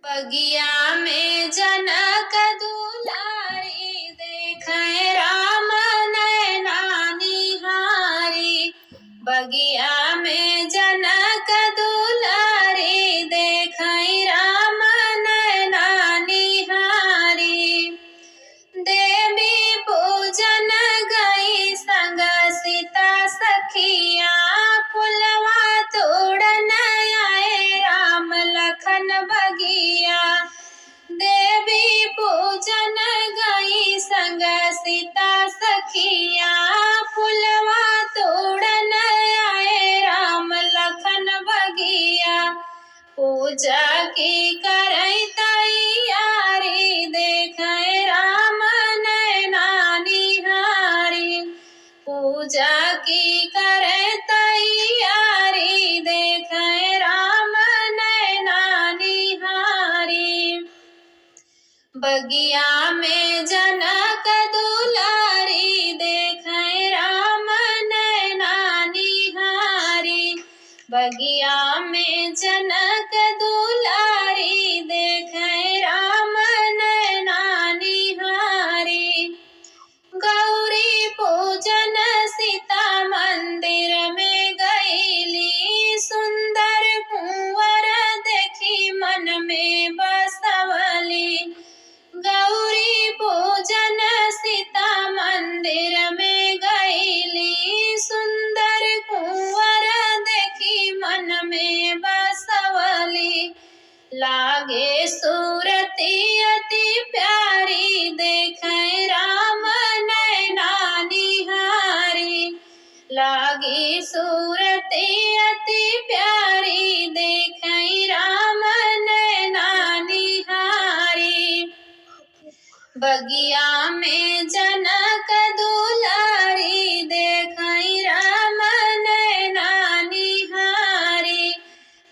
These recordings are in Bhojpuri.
बगिया में जनक दुलारी देखे राम नैना निहारी। बगिया में जनक दुलारी देखे राम नैना निहारी। देवी पूजन गई संग सीता सखिया फुलवा तोड़न आए राम लखन बगिया। देवी पूजन गई संग सीता सखिया फुलवा तोड़न आए राम लखन बगिया। पूजा की करई तैयारी देखे राम नैना निहारी। पूजा की करे तैयारी देखे राम नैना निहारी। बगिया में जनक दुलारी देखे राम नैना निहारी। बगिया में जनक दुलारी देखे राम नैना निहारी। गौरी पूजन सीता मंदिर में गईली सुंदर कुंवर देखी मन में बसवली। गौरी पूजन सीता मंदिर में गईली सुंदर कुंवर देखी मन में बसवली। लागे सूरती अति प्यारी देखे राम नैना निहारी। लागी सूरती अति प्यारी देखे राम नैना निहारी। बगिया में जनक दुलारी देखे राम नैना निहारी।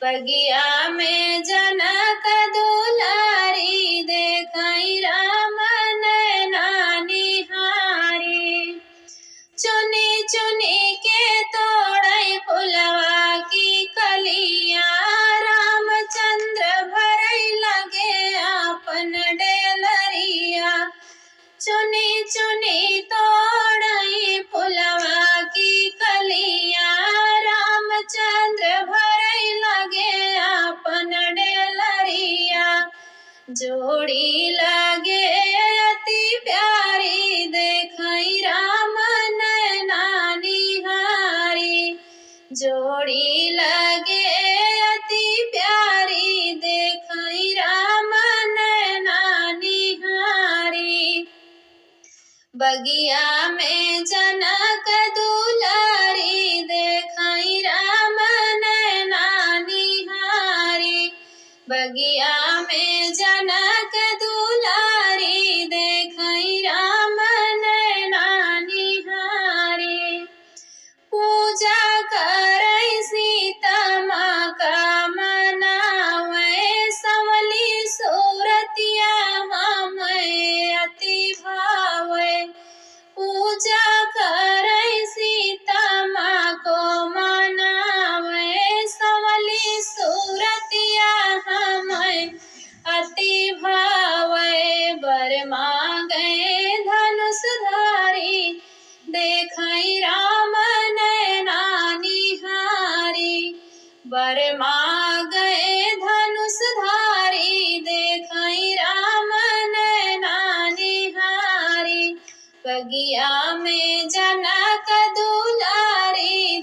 बगिया में जनक दुलारी देखे राम नैना निहारी। चुनी चुनी के तोड़ै फुलवा की कलिया रामचंद्र भरई लगे आपन डेलरिया। चुनी चुनी तोड़ई फुलवा की कलिया रामचंद्र भरई लगे आपन डेलरिया। जोड़ी लगे अति प्यारी देखे राम नैना निहारी। जोड़ी लगे अति प्यारी देखे राम नैना निहारी। बगिया में जनक दुलारी देखे राम नैना निहारी। बगिया में जनक दुलारी देखे राम नैना निहारी। पूजा करई सीता माँ का मनावे संवली सूरतिया हमें अति भावे। पूजा करई सीता माँ को मनावे संवली सूरतिया हमें अति भावे। बर मांगे धनुषधारी देखे राम नैना निहारी। बर मांगे धनुषधारी देखे राम नैना निहारी। बगिया में जनक दुलारी